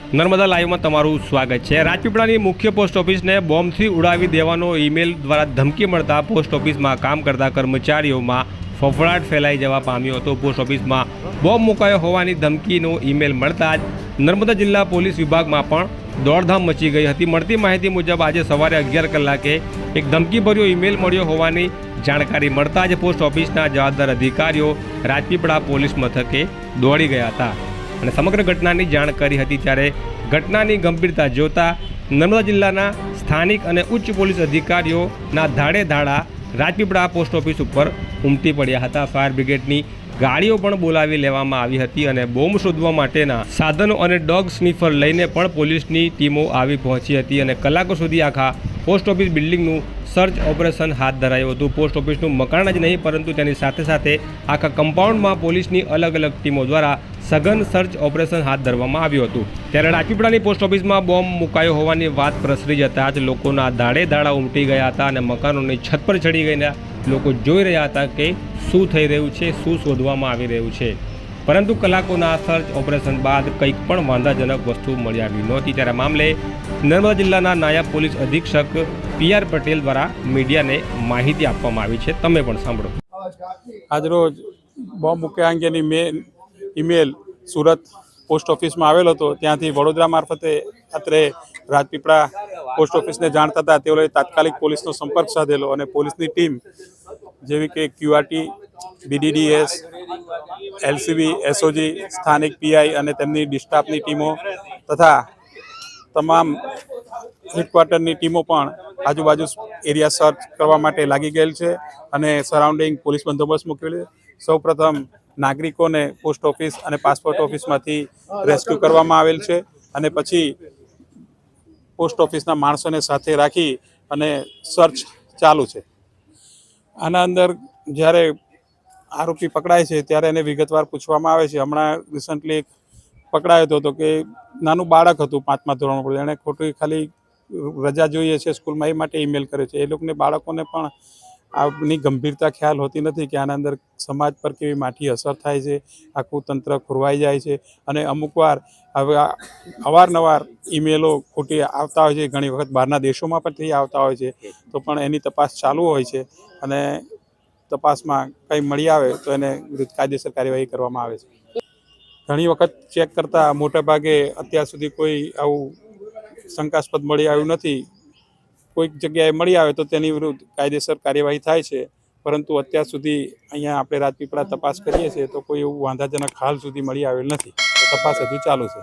નર્મદા લાઈવમાં તમારું સ્વાગત છે। રાજપીપળાની મુખ્ય પોસ્ટ ઓફિસને બોમ્બથી ઉડાવી દેવાનો ઈમેલ દ્વારા ધમકી મળતા પોસ્ટ ઓફિસમાં કામ કરતા કર્મચારીઓમાં ફફડાટ ફેલાઈ જવા પામ્યો હતો। પોસ્ટ ઓફિસમાં બોમ્બ મુકાયો હોવાની ધમકીનો ઈમેલ મળતા જ નર્મદા જિલ્લા પોલીસ વિભાગમાં પણ દોડધામ મચી ગઈ હતી। મળતી માહિતી મુજબ આજે સવારે 11 કલાકે એક ધમકીભર્યો ઈમેલ મળ્યો હોવાની જાણકારી મળતા જ પોસ્ટ ઓફિસના જવાબદાર અધિકારીઓ રાજપીપળા પોલીસ મથકે દોડી ગયા હતા અને સમગ્ર ઘટનાની જાણ કરી હતી। ત્યારે ઘટનાની ગંભીરતા જોતા નર્મદા જિલ્લાના સ્થાનિક અને ઉચ્ચ પોલીસ અધિકારીઓના ધાડે ધાડા રાજપીપળા પોસ્ટ ઓફિસ ઉપર ઉમટી પડ્યા હતા। ફાયર બ્રિગેડની ગાડીઓ પણ બોલાવી લેવામાં આવી હતી અને બોમ્બ શોધવા માટેના સાધનો અને ડોગ સ્નીફર લઈને પણ પોલીસની ટીમો આવી પહોંચી હતી અને કલાકો સુધી આખા પોસ્ટ ઓફિસ બિલ્ડિંગનું સર્ચ ઓપરેશન હાથ ધરાયું હતું। પોસ્ટ ઓફિસનું મકાન જ નહીં પરંતુ તેની સાથે સાથે આખા કમ્પાઉન્ડમાં પોલીસની અલગ અલગ ટીમો દ્વારા સઘન સર્ચ ઓપરેશન હાથ ધરવામાં આવ્યું હતું। ત્યારે રાજપીપળાની પોસ્ટ ઓફિસમાં બોમ્બ મુકાયો હોવાની વાત પ્રસરી જતાં જ લોકોના દાડે દાડા ઉમટી ગયા હતા અને મકાનોની છત પર ચડી ગયેલા લોકો જોઈ રહ્યા હતા કે શું થઈ રહ્યું છે, શું શોધવામાં આવી રહ્યું છે। પરંતુ કલાકોના સર્ચ ઓપરેશન બાદ કંઈક પણ વાંધાજનક વસ્તુ મળી આવી નહોતી। ત્યારે મામલે નર્મદા જિલ્લાના નાયબ પોલીસ અધિક્ષક PR પટેલ દ્વારા મીડિયાને માહિતી આપવામાં આવી છે। તમે પણ સાંભળો। આજરોજ બોમ્બ મૂક્યા અંગેની ઈમેલ સુરત પોસ્ટ ઓફિસમાં આવેલો હતો। ત્યાંથી વડોદરા મારફતે અત્રે રાજપીપળા પોસ્ટ ઓફિસને જાણ થતાં તેઓએ તાત્કાલિક પોલીસનો સંપર્ક સાધેલો અને પોલીસની ટીમ જેવી કે QRT, BDDS, LCB, SOG, સ્થાનિક PI અને તેમની ડિસ્ટાફની ટીમો તથા તમામ હેડક્વાર્ટરની ટીમો પણ આજુબાજુ એરિયા સર્ચ કરવા માટે લાગી ગયેલ છે અને સરાઉન્ડિંગ પોલીસ બંદોબસ્ત મૂકેલો છે। સૌપ્રથમ નાગરિકોને પોસ્ટ ઓફિસ અને પાસપોર્ટ ઓફિસમાંથી રેસ્ક્યુ કરવામાં આવેલ છે અને પછી પોસ્ટ ઓફિસના માણસોને સાથે રાખી અને સર્ચ ચાલુ છે। આના અંદર જ્યારે આરોપી પકડાય છે ત્યારે એને વિગતવાર પૂછવામાં આવે છે। હમણાં રિસન્ટલી પકડાયો હતો કે નાનું બાળક હતું 5મા ધોરણમાં ભણતું, એણે ખોટી ખાલી રજા જોઈએ છે સ્કૂલમાં એ માટે ઈમેલ કરે છે। એ લોકોને બાળકોને પણ આની ગંભીરતા ખ્યાલ હોતી નથી કે આના અંદર સમાજ પર કેવી માઠી અસર થાય છે, આખું તંત્ર ખોરવાઈ જાય છે અને અમુકવાર હવે અવારનવાર ઈમેલો ખોટી આવતા હોય છે। ઘણી વખત બહારના દેશોમાં પણ આવતા હોય છે તો પણ એની તપાસ ચાલુ હોય છે અને તપાસમાં કંઈ મળી આવે તો એને વિરુદ્ધ કાયદેસર કાર્યવાહી કરવામાં આવે છે। ઘણી વખત ચેક કરતાં મોટાભાગે અત્યાર સુધી કોઈ આવું શંકાસ્પદ મળી આવ્યું નથી। કોઈક જગ્યાએ મળી આવે તો તેની વિરુદ્ધ કાયદેસર કાર્યવાહી થાય છે, પરંતુ અત્યાર સુધી અહીંયા આપણે રાજપીપળા તપાસ કરીએ છીએ તો કોઈ એવું વાંધાજનક હાલ સુધી મળી આવેલ નથી। તપાસ હજુ ચાલુ છે।